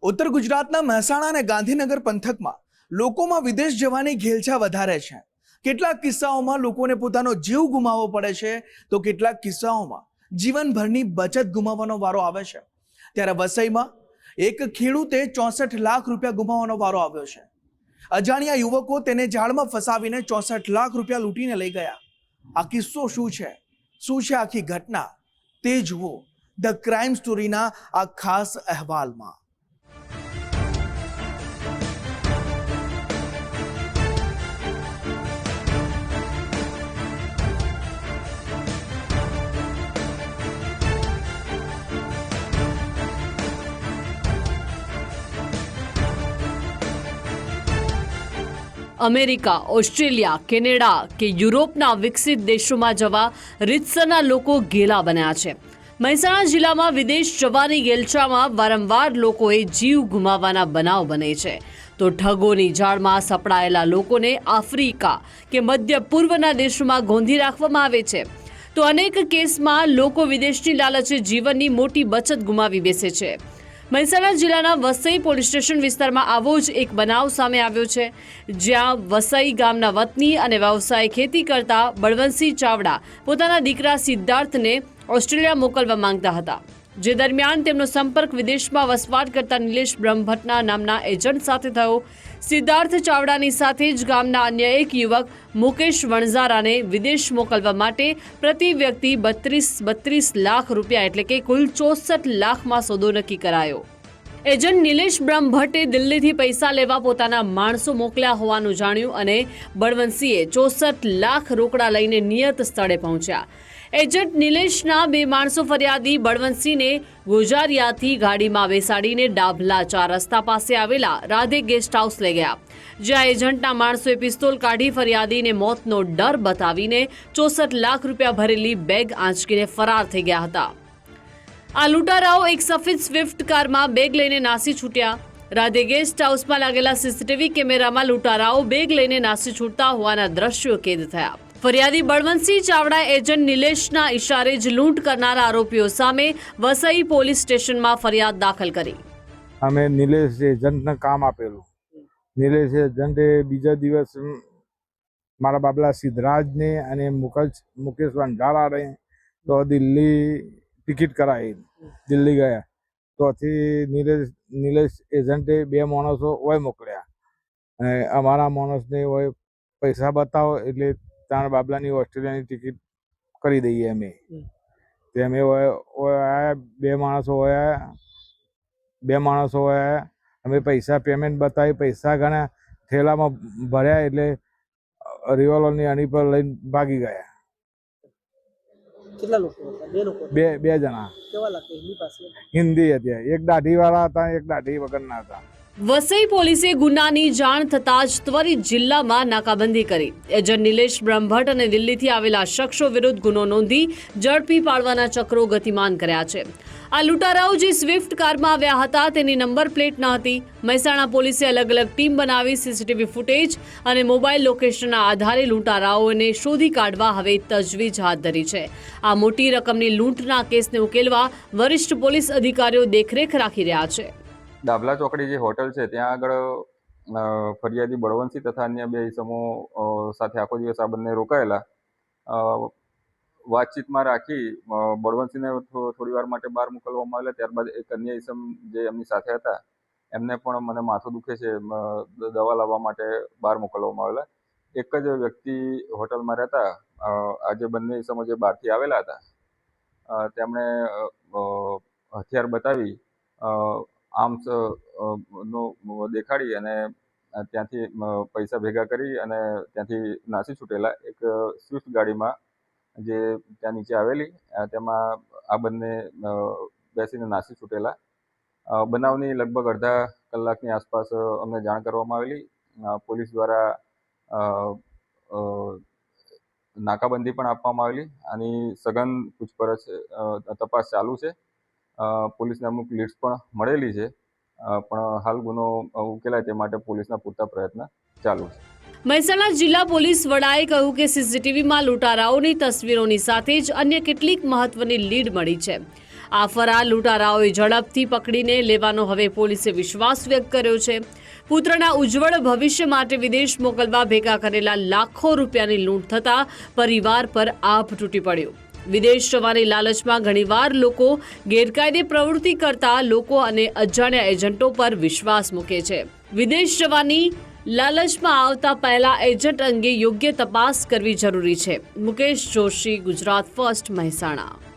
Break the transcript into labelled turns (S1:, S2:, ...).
S1: ઉત્તર ગુજરાતના મહેસાણા અને ગાંધીનગર પંથકમાં લોકોમાં વિદેશ જવાની ઘેલછા વધારે છે। કેટલાક કિસ્સાઓમાં લોકોને પોતાનો જીવ ગુમાવવો પડે છે તો કેટલાક કિસ્સાઓમાં જીવનભરની બચત ગુમાવવાનો વારો આવે છે। ત્યારે વસઈમાં એક ખેડૂતે 64 લાખ રૂપિયા ગુમાવવાનો વારો આવ્યો છે। અજાણ્યા યુવકો તેને જાળમાં ફસાવીને 64 લાખ રૂપિયા લૂંટીને લઈ ગયા। આ કિસ્સો શું છે આખી ઘટના તે જુઓ ધ ક્રાઇમ સ્ટોરીના આ ખાસ અહેવાલમાં।
S2: અમેરિકા, ઓસ્ટ્રેલિયા, કેનેડા કે યુરોપના વિકસિત દેશોમાં જવા રીતસરના લોકો ઘેલા બન્યા છે। મહેસાણા જિલ્લામાં વિદેશ જવાની ઘેલછામાં વારંવાર લોકોએ જીવ ગુમાવવાના બનાવ બને છે તો ઠગોની જાળમાં સપડાયેલા લોકોને આફ્રિકા કે મધ્ય પૂર્વના દેશોમાં ગોંધી રાખવામાં આવે છે તો અનેક કેસમાં લોકો વિદેશની લાલચે જીવનની મોટી બચત ગુમાવી બેસે છે। મહેસાણા જિલ્લાના વસઈ પોલીસ સ્ટેશન વિસ્તારમાં આવો જ એક બનાવ સામે આવ્યો છે, જ્યાં વસઈ ગામના વતની અને વ્યવસાય ખેતી કરતા બળવંતસિંહ ચાવડા પોતાના દીકરા સિદ્ધાર્થને ઓસ્ટ્રેલિયા મોકલવા માંગતા હતા। જે દરમિયાન તેમનો સંપર્ક વિદેશમાં વસવાટ કરતા નિલેશ બ્રહ્મભટ્ટના નામના એજન્ટ સાથે થયો। સિદ્ધાર્થ ચાવડાની સાથે જ ગામના અન્ય એક યુવક મુકેશ વણઝારાને વિદેશ મોકલવા માટે પ્રતિ વ્યક્તિ 32 લાખ રૂપિયા એટલે કે કુલ 64 લાખમાં સોદો નક્કી કરાયો। એજન્ટ નિલેશ બ્રહ્મભટ્ટે દિલ્હીથી પૈસા લેવા પોતાના માણસો મોકલ્યા હોવાનું જાણ્યું અને બળવંતસિંહે 64 લાખ રોકડા લઈને નિયત સ્થળે પહોંચ્યા। એજન્ટ નિલેશના બે માણસો ફરિયાદી બળવંતસિંહને ગોજારિયાથી ગાડીમાં બેસાડીને ડાભલા 4 રસ્તા પાસે આવેલા રાધે ગેસ્ટ હાઉસ લઈ ગયા, જ્યાં એજન્ટના માણસોએ પિસ્તોલ કાઢી ફરિયાદીને મોતનો ડર બતાવીને 64 લાખ રૂપિયા ભરેલી બેગ આંચકીને ફરાર થઈ ગયા હતા। આ લૂંટારાઓ એક સફેદ સ્વિફ્ટ કારમાં બેગ લઈને નાસી છૂટ્યા। રાધે ગેસ્ટ હાઉસમાં લાગેલા સીસીટીવી કેમેરામાં લૂંટારાઓ બેગ લઈને નાસી છૂટતા હોવાના દ્રશ્યો કેદ થયા। ફરિયાદી બળવંતસિંહ ચાવડા એજન્ટ નિલેશના ઇશારે જ લૂંટ કરનારા આરોપીઓ સામે વસઈ પોલીસ સ્ટેશનમાં ફરિયાદ દાખલ કરી।
S3: અમે નિલેશ એજન્ટને કામ આપેલું। નિલેશ એજન્ટે બીજા દિવસ મારા બાબલા સિદ્ધરાજને અને મુકેશ વણઝારાને તો દિલ્હી ટિકિટ કરાવી, દિલ્હી ગયા તોથી નિલેશ એજન્ટે 2 માણસો હોય મોકલ્યા અને અમારા માણસને હોય પૈસા બતાવો એટલે તારા બાબલાની ઓસ્ટ્રેલિયાની ટિકિટ કરી દઈએ અમે। તે અમે આવ્યા 2 માણસો હોય અમે પૈસા પેમેન્ટ બતાવી, પૈસા ઘણા થેલામાં ભર્યા એટલે રિવોલ્વરની અણી પર લઈને ભાગી ગયા।
S4: કેટલા લોકો હતા? 2 લોકો?
S3: બે જણા।
S4: કેવા લાગે? હિન્દી પાસે?
S3: હિન્દી હતા, એક દાઢીવાળા હતા, એક દાઢી વગરના હતા।
S2: વસઈ પોલીસે ગુનાની જાણ થતાં જ ત્વરિત જિલ્લામાં નાકાબંધી કરી એજન્ટ નિલેશ બ્રહ્મભટ્ટ અને દિલ્હીથી આવેલા શખ્સો વિરુદ્ધ ગુનો નોંધી ઝડપી પાડવાના ચક્રો ગતિમાન કર્યા છે। આ લૂંટારાઓ જે સ્વિફ્ટ કારમાં આવ્યા હતા તેની નંબર પ્લેટ ન હતી। મહેસાણા પોલીસે અલગ અલગ ટીમ બનાવી સીસીટીવી ફૂટેજ અને મોબાઈલ લોકેશનના આધારે લૂંટારાઓને શોધી કાઢવા હવે તજવીજ હાથ ધરી છે। આ મોટી રકમની લૂંટના કેસને ઉકેલવા વરિષ્ઠ પોલીસ અધિકારીઓ દેખરેખ રાખી રહ્યા છે।
S5: ડાભલા ચોકડી જે હોટલ છે ત્યાં આગળ ફરિયાદી બળવંતસિંહ તથા અન્ય 2 ઇસમો સાથે આખો દિવસ આ બંને રોકાયેલા। વાતચીતમાં રાખી બળવંતસિંહને થોડી વાર માટે બહાર મોકલવામાં આવેલા। ત્યારબાદ એક અન્ય ઇસમ જે એમની સાથે હતા એમને પણ મને માથું દુખે છે દવા લાવવા માટે બહાર મોકલવામાં આવેલા। એક જ વ્યક્તિ હોટલમાં રહેતા આ જે બંને ઇસમો જે બહારથી આવેલા હતા તેમણે હથિયાર બતાવી આર્મ્સ નો દેખાડી અને ત્યાંથી પૈસા ભેગા કરી અને ત્યાંથી નાસી છૂટેલા। એક સ્વિફ્ટ ગાડીમાં જે ત્યાં નીચે આવેલી તેમાં આ બંને બેસીને નાસી છૂટેલા। બનાવની લગભગ અડધા કલાકની આસપાસ અમને જાણ કરવામાં આવેલી। પોલીસ દ્વારા નાકાબંધી પણ આપવામાં આવેલી। આની સઘન પૂછપરછ તપાસ ચાલુ છે। પોલીસને અમુક લીડ્સ પણ મળેલી છે, પણ હાલ ગુનો ઉકેલાય તે માટે પોલીસના પૂરતા પ્રયત્ન ચાલુ છે।
S2: મહેસાણા જિલ્લા પોલીસ વડાએ કહ્યું કે સીસીટીવીમાં લૂંટારાઓની તસવીરોની સાથે જ અન્ય કેટલીક મહત્વની લીડ મળી છે। આ ફરાર લૂંટારાઓએ ઝડપથી પકડીને લેવાનો હવે પોલીસે વિશ્વાસ વ્યક્ત કર્યો છે. પુત્રના ઉજ્જવળ ભવિષ્ય માટે વિદેશ મોકલવા ભેગા કરેલા લાખો રૂપિયાની લૂંટ થતાં પરિવાર પર આભ તૂટી પડ્યો. વિદેશ જવાની લાલચમાં ઘણીવાર લોકો ગેરકાયદે પ્રવૃત્તિ કરતા લોકો અને અજાણ્યા એજન્ટો પર વિશ્વાસ મૂકે છે. વિદેશ જવાની લાલચમાં આવતા પહેલા એજન્ટ અંગે યોગ્ય તપાસ કરવી જરૂરી છે. મુકેશ જોશી, ગુજરાત ફર્સ્ટ, મહેસાણા.